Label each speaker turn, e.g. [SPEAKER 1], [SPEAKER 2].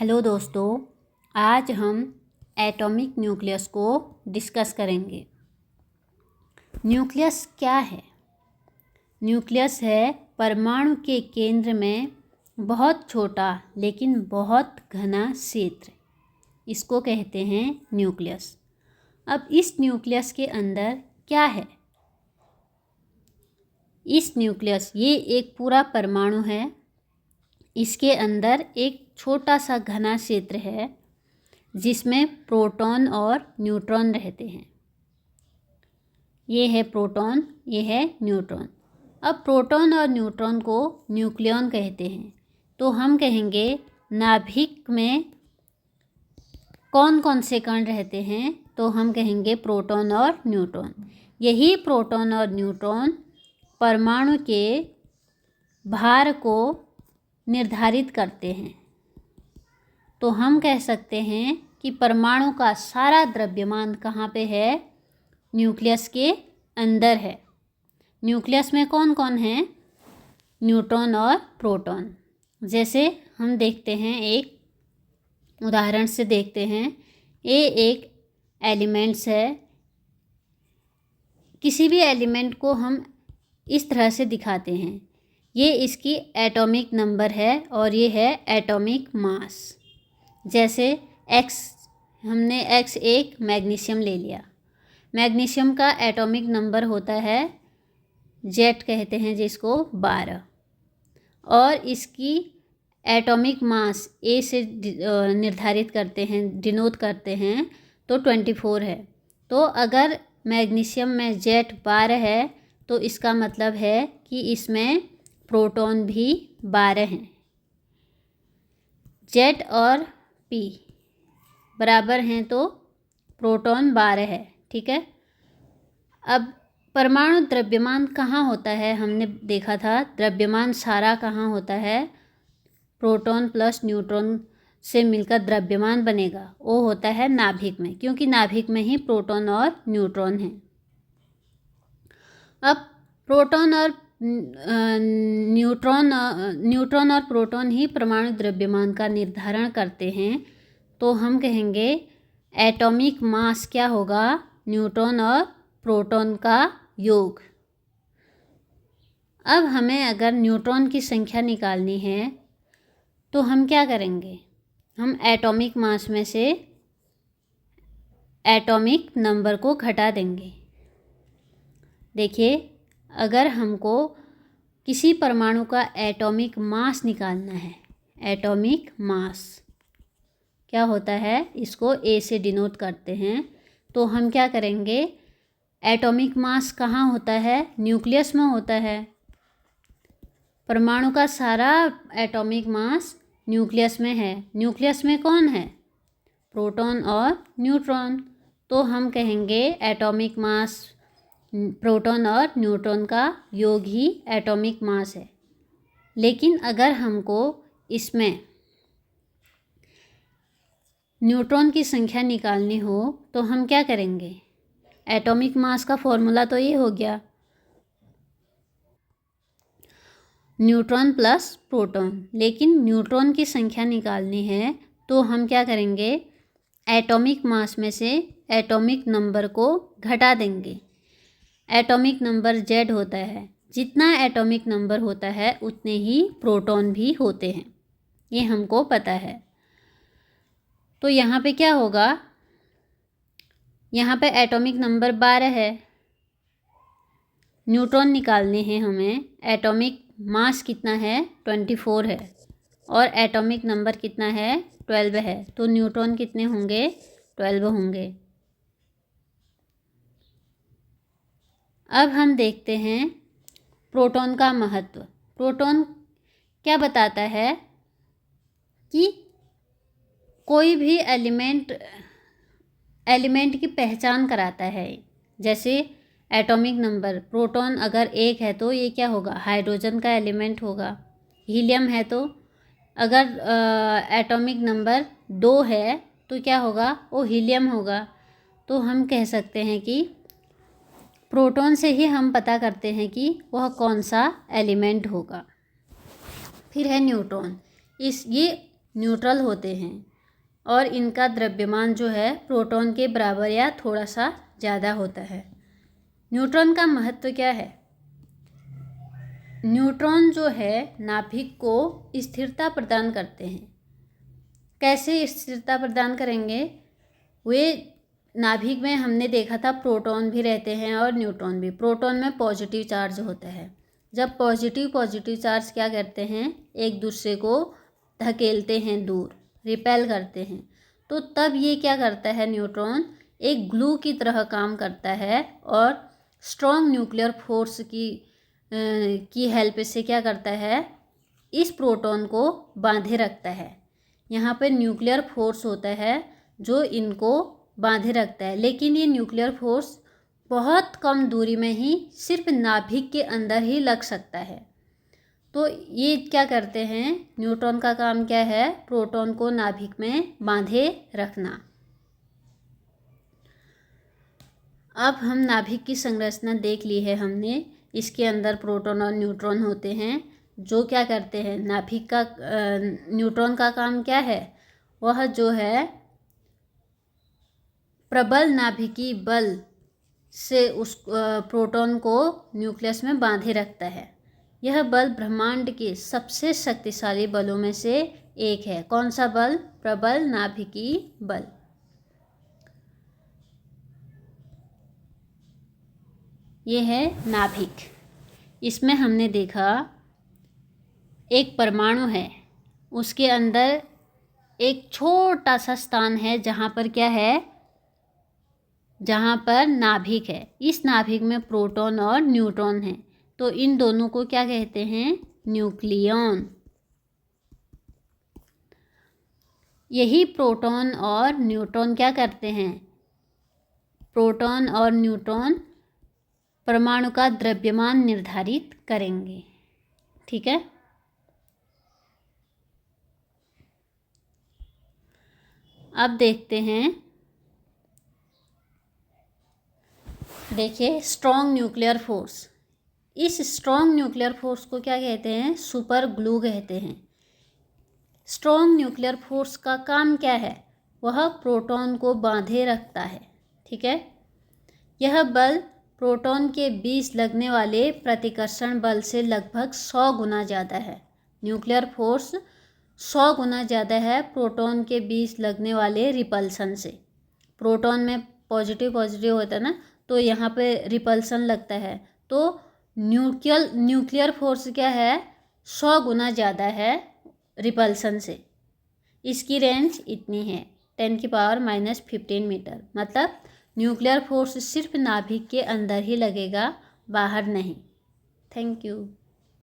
[SPEAKER 1] Hello दोस्तों, आज हम एटॉमिक न्यूक्लियस को डिस्कस करेंगे। न्यूक्लियस क्या है? न्यूक्लियस है परमाणु के केंद्र में बहुत छोटा लेकिन बहुत घना क्षेत्र, इसको कहते हैं न्यूक्लियस। अब इस न्यूक्लियस के अंदर क्या है? इस न्यूक्लियस ये एक पूरा परमाणु है। इसके अंदर एक छोटा सा घना क्षेत्र है जिसमें प्रोटॉन और न्यूट्रॉन रहते हैं। ये है प्रोटॉन, ये है न्यूट्रॉन। अब प्रोटॉन और न्यूट्रॉन को न्यूक्लियॉन कहते हैं। तो हम कहेंगे नाभिक में कौन कौन से कण रहते हैं? तो हम कहेंगे प्रोटॉन और न्यूट्रॉन। यही प्रोटॉन और न्यूट्रॉन परमाणु के भार को निर्धारित करते हैं। तो हम कह सकते हैं कि परमाणु का सारा द्रव्यमान कहाँ पे है? न्यूक्लियस के अंदर है। न्यूक्लियस में कौन कौन है? न्यूट्रॉन और प्रोटॉन। जैसे हम देखते हैं, एक उदाहरण से देखते हैं। ये एक एलिमेंट्स है। किसी भी एलिमेंट को हम इस तरह से दिखाते हैं। ये इसकी एटॉमिक नंबर है और ये है एटॉमिक मास। जैसे X, हमने X एक मैग्नीशियम ले लिया। मैग्नीशियम का एटॉमिक नंबर होता है Z, कहते हैं जिसको 12, और इसकी एटॉमिक मास A से निर्धारित करते हैं, डिनोट करते हैं, तो 24 है। तो अगर मैग्नीशियम में Z 12 है तो इसका मतलब है कि इसमें प्रोटॉन भी 12 हैं। Z और P बराबर हैं तो प्रोटॉन 12 है। ठीक है। अब परमाणु द्रव्यमान कहाँ होता है? हमने देखा था द्रव्यमान सारा कहाँ होता है? प्रोटॉन प्लस न्यूट्रॉन से मिलकर द्रव्यमान बनेगा, वो होता है नाभिक में, क्योंकि नाभिक में ही प्रोटॉन और न्यूट्रॉन हैं। अब प्रोटॉन और न्यूट्रॉन और प्रोटॉन ही परमाणु द्रव्यमान का निर्धारण करते हैं। तो हम कहेंगे एटॉमिक मास क्या होगा? न्यूट्रॉन और प्रोटॉन का योग। अब हमें अगर न्यूट्रॉन की संख्या निकालनी है तो हम क्या करेंगे? हम एटॉमिक मास में से एटॉमिक नंबर को घटा देंगे। देखिए, अगर हमको किसी परमाणु का एटॉमिक मास निकालना है, एटॉमिक मास क्या होता है? इसको A से डिनोट करते हैं। तो हम क्या करेंगे? एटॉमिक मास कहाँ होता है? न्यूक्लियस में होता है। परमाणु का सारा एटॉमिक मास न्यूक्लियस में है। न्यूक्लियस में कौन है? प्रोटॉन और न्यूट्रॉन। तो हम कहेंगे एटॉमिक मास प्रोटॉन और न्यूट्रॉन का योग ही एटॉमिक मास है। लेकिन अगर हमको इसमें न्यूट्रॉन की संख्या निकालनी हो तो हम क्या करेंगे? एटॉमिक मास का फॉर्मूला तो ये हो गया, न्यूट्रॉन प्लस प्रोटॉन। लेकिन न्यूट्रॉन की संख्या निकालनी है तो हम क्या करेंगे? एटॉमिक मास में से एटॉमिक नंबर को घटा देंगे। एटॉमिक नंबर Z होता है। जितना एटॉमिक नंबर होता है उतने ही प्रोटॉन भी होते हैं, ये हमको पता है। तो यहाँ पे क्या होगा? यहाँ पे एटॉमिक नंबर 12 है। न्यूट्रॉन निकालने हैं हमें। एटॉमिक मास कितना है? 24 है। और एटॉमिक नंबर कितना है? 12 है। तो न्यूट्रॉन कितने होंगे? 12 होंगे। अब हम देखते हैं प्रोटॉन का महत्व। प्रोटॉन क्या बताता है कि कोई भी एलिमेंट की पहचान कराता है। जैसे एटॉमिक नंबर, प्रोटॉन अगर 1 है तो ये क्या होगा? हाइड्रोजन का एलिमेंट होगा। हीलियम है तो अगर एटॉमिक नंबर 2 है तो क्या होगा? वो हीलियम होगा। तो हम कह सकते हैं कि प्रोटॉन से ही हम पता करते हैं कि वह कौन सा एलिमेंट होगा। फिर है न्यूट्रॉन। ये न्यूट्रल होते हैं और इनका द्रव्यमान जो है प्रोटॉन के बराबर या थोड़ा सा ज़्यादा होता है। न्यूट्रॉन का महत्व क्या है? न्यूट्रॉन जो है नाभिक को स्थिरता प्रदान करते हैं। कैसे स्थिरता प्रदान करेंगे? वे नाभिक में हमने देखा था प्रोटॉन भी रहते हैं और न्यूट्रॉन भी। प्रोटॉन में पॉजिटिव चार्ज होता है। जब पॉजिटिव चार्ज क्या करते हैं, एक दूसरे को धकेलते हैं दूर, रिपेल करते हैं, तो तब ये क्या करता है, न्यूट्रॉन एक ग्लू की तरह काम करता है और स्ट्रॉन्ग न्यूक्लियर फोर्स की हेल्प से क्या करता है, इस प्रोटॉन को बांधे रखता है। यहाँ पर न्यूक्लियर फोर्स होता है जो इनको बांधे रखता है, लेकिन ये न्यूक्लियर फोर्स बहुत कम दूरी में ही सिर्फ नाभिक के अंदर ही लग सकता है। तो ये क्या करते हैं, न्यूट्रॉन का काम क्या है, प्रोटॉन को नाभिक में बांधे रखना। अब हम नाभिक की संरचना देख ली है हमने। इसके अंदर प्रोटॉन और न्यूट्रॉन होते हैं जो क्या करते हैं, नाभिक का न्यूट्रॉन का काम क्या है, वह जो है प्रबल नाभिकीय बल से उस प्रोटॉन को न्यूक्लियस में बांधे रखता है। यह बल ब्रह्मांड के सबसे शक्तिशाली बलों में से एक है। कौन सा बल? प्रबल नाभिकीय बल। ये है नाभिक। इसमें हमने देखा एक परमाणु है, उसके अंदर एक छोटा सा स्थान है जहाँ पर क्या है, जहाँ पर नाभिक है। इस नाभिक में प्रोटॉन और न्यूट्रॉन है, तो इन दोनों को क्या कहते हैं, न्यूक्लियॉन। यही प्रोटॉन और न्यूट्रॉन क्या करते हैं, प्रोटॉन और न्यूट्रॉन परमाणु का द्रव्यमान निर्धारित करेंगे। ठीक है। अब देखते हैं, देखिए स्ट्रॉन्ग न्यूक्लियर फोर्स। इस स्ट्रॉन्ग न्यूक्लियर फोर्स को क्या कहते हैं, सुपर ग्लू कहते हैं। स्ट्रॉन्ग न्यूक्लियर फोर्स का काम क्या है, वह प्रोटॉन को बांधे रखता है। ठीक है। यह बल प्रोटॉन के बीच लगने वाले प्रतिकर्षण बल से लगभग 100 गुना ज़्यादा है। न्यूक्लियर फोर्स 100 गुना ज़्यादा है प्रोटॉन के बीच लगने वाले रिपल्सन से। प्रोटॉन में पॉजिटिव होता है ना, तो यहाँ पे रिपल्सन लगता है, तो न्यूक्लियर फोर्स क्या है, 100 गुना ज़्यादा है रिपल्सन से। इसकी रेंज इतनी है 10⁻⁻15 मीटर। मतलब न्यूक्लियर फोर्स सिर्फ नाभिक के अंदर ही लगेगा, बाहर नहीं। Thank you.